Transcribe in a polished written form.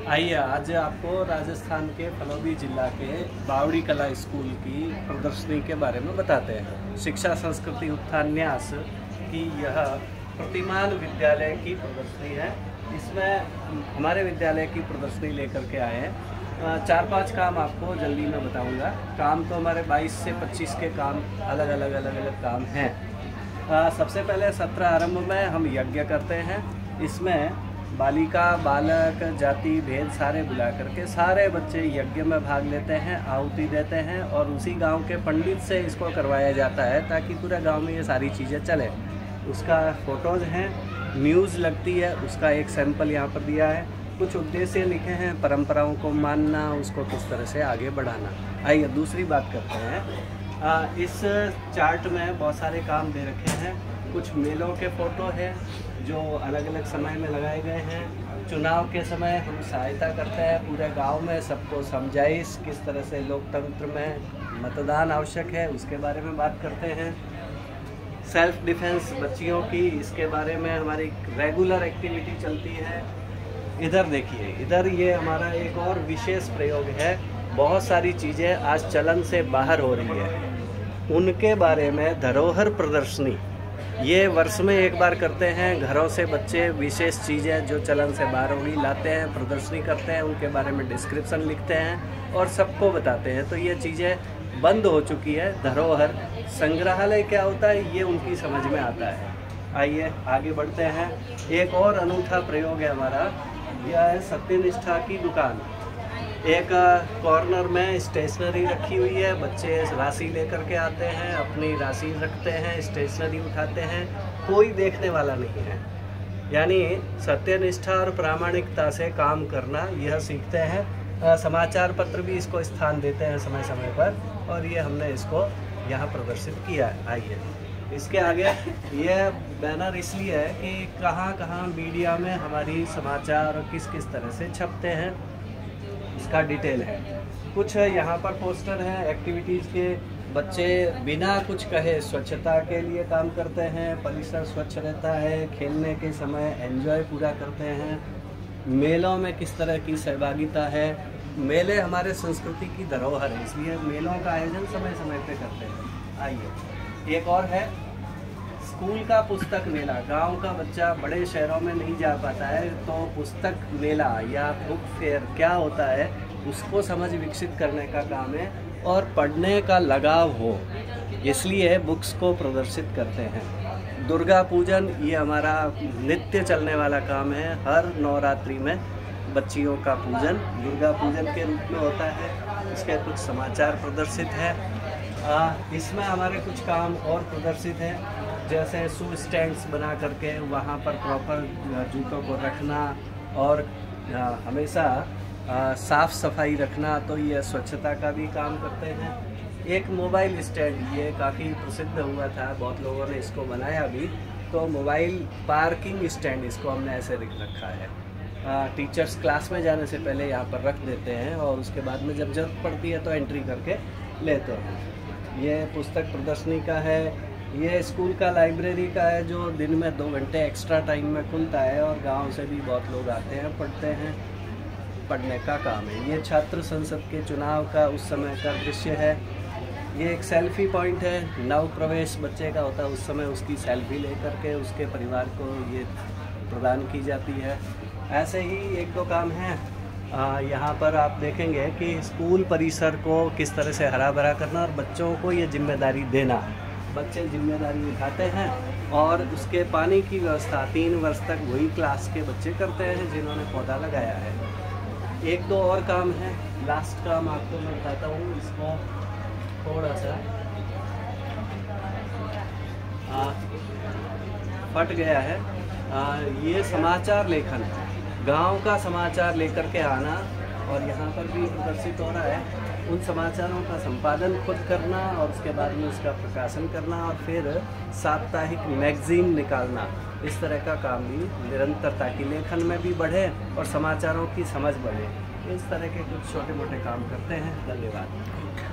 आइए आज आपको राजस्थान के फलोदी जिला के बावड़ी कला स्कूल की प्रदर्शनी के बारे में बताते हैं। शिक्षा संस्कृति उत्थान न्यास की यह प्रतिमान विद्यालय की प्रदर्शनी है। इसमें हमारे विद्यालय की प्रदर्शनी लेकर के आए हैं। 4-5 काम आपको जल्दी में बताऊंगा। काम तो हमारे 22 से 25 के काम अलग अलग काम हैं। सबसे पहले सत्र आरंभ में हम यज्ञ करते हैं। इसमें बालिका बालक जाति भेद सारे बुला करके सारे बच्चे यज्ञ में भाग लेते हैं, आहुति देते हैं और उसी गांव के पंडित से इसको करवाया जाता है ताकि पूरे गांव में ये सारी चीज़ें चले। उसका फोटोज़ हैं, न्यूज़ लगती है, उसका एक सैंपल यहाँ पर दिया है। कुछ उद्देश्य लिखे हैं, परंपराओं को मानना, उसको किस तरह से आगे बढ़ाना। आइए दूसरी बात करते हैं। इस चार्ट में बहुत सारे काम दे रखे हैं। कुछ मेलों के फ़ोटो हैं जो अलग अलग समय में लगाए गए हैं। चुनाव के समय हम सहायता करते हैं पूरे गांव में, सबको समझाइश किस तरह से लोकतंत्र में मतदान आवश्यक है उसके बारे में बात करते हैं। सेल्फ डिफेंस बच्चियों की, इसके बारे में हमारी रेगुलर एक्टिविटी चलती है। इधर देखिए, इधर ये हमारा एक और विशेष प्रयोग है। बहुत सारी चीज़ें आज चलन से बाहर हो रही है, उनके बारे में धरोहर प्रदर्शनी ये वर्ष में एक बार करते हैं। घरों से बच्चे विशेष चीज़ें जो चलन से बाहर होगी लाते हैं, प्रदर्शनी करते हैं, उनके बारे में डिस्क्रिप्शन लिखते हैं और सबको बताते हैं। तो ये चीज़ें बंद हो चुकी है। धरोहर संग्रहालय क्या होता है ये उनकी समझ में आता है। आइए आगे बढ़ते हैं। एक और अनूठा प्रयोग है हमारा, यह है सत्यनिष्ठा की दुकान। एक कॉर्नर में स्टेशनरी रखी हुई है। बच्चे राशि लेकर के आते हैं, अपनी राशि रखते हैं, स्टेशनरी उठाते हैं, कोई देखने वाला नहीं है। यानी सत्यनिष्ठा और प्रामाणिकता से काम करना यह सीखते हैं। समाचार पत्र भी इसको स्थान देते हैं समय समय पर, और ये हमने इसको यहाँ प्रदर्शित किया है। आइए इसके आगे, यह बैनर इसलिए है कि कहाँ कहाँ मीडिया में हमारी समाचार किस किस तरह से छपते हैं इसका डिटेल है। कुछ यहाँ पर पोस्टर हैं एक्टिविटीज़ के। बच्चे बिना कुछ कहे स्वच्छता के लिए काम करते हैं, परिसर स्वच्छ रहता है, खेलने के समय एंजॉय पूरा करते हैं। मेलों में किस तरह की सहभागिता है। मेले हमारे संस्कृति की धरोहर है, इसलिए मेलों का आयोजन समय समय पे करते हैं। आइए एक और है स्कूल का पुस्तक मेला। गांव का बच्चा बड़े शहरों में नहीं जा पाता है, तो पुस्तक मेला या बुक फेयर क्या होता है उसको समझ विकसित करने का काम है और पढ़ने का लगाव हो, इसलिए बुक्स को प्रदर्शित करते हैं। दुर्गा पूजन ये हमारा नित्य चलने वाला काम है। हर नवरात्रि में बच्चियों का पूजन दुर्गा पूजन के रूप में होता है। इसके कुछ समाचार प्रदर्शित है। इसमें हमारे कुछ काम और प्रदर्शित हैं, जैसे शू स्टैंड्स बना करके वहाँ पर प्रॉपर जूतों को रखना और हमेशा साफ़ सफाई रखना, तो ये स्वच्छता का भी काम करते हैं। एक मोबाइल स्टैंड, ये काफ़ी प्रसिद्ध हुआ था, बहुत लोगों ने इसको बनाया भी। तो मोबाइल पार्किंग स्टैंड इसको हमने ऐसे रखा है। टीचर्स क्लास में जाने से पहले यहाँ पर रख देते हैं और उसके बाद में जब जरूरत पड़ती है तो एंट्री करके लेते हैं। ये पुस्तक प्रदर्शनी का है। ये स्कूल का लाइब्रेरी का है जो दिन में 2 घंटे एक्स्ट्रा टाइम में खुलता है और गांव से भी बहुत लोग आते हैं, पढ़ते हैं, पढ़ने का काम है। ये छात्र संसद के चुनाव का उस समय का दृश्य है। ये एक सेल्फी पॉइंट है। नव प्रवेश बच्चे का होता है, उस समय उसकी सेल्फी लेकर के उसके परिवार को ये प्रदान की जाती है। ऐसे ही 1-2 काम हैं। यहाँ पर आप देखेंगे कि स्कूल परिसर को किस तरह से हरा भरा करना और बच्चों को ये जिम्मेदारी देना। बच्चे जिम्मेदारी उठाते हैं और उसके पानी की व्यवस्था 3 वर्ष तक वही क्लास के बच्चे करते हैं जिन्होंने पौधा लगाया है। 1-2 और काम है। लास्ट काम आपको मैं बताता हूँ, इसको थोड़ा सा फट गया है। ये समाचार लेखन, गांव का समाचार लेकर के आना और यहाँ पर भी प्रदर्शित हो रहा है। उन समाचारों का संपादन खुद करना और उसके बाद में उसका प्रकाशन करना और फिर साप्ताहिक मैगजीन निकालना, इस तरह का काम भी निरंतर, ताकि लेखन में भी बढ़े और समाचारों की समझ बढ़े। इस तरह के कुछ छोटे मोटे काम करते हैं। धन्यवाद।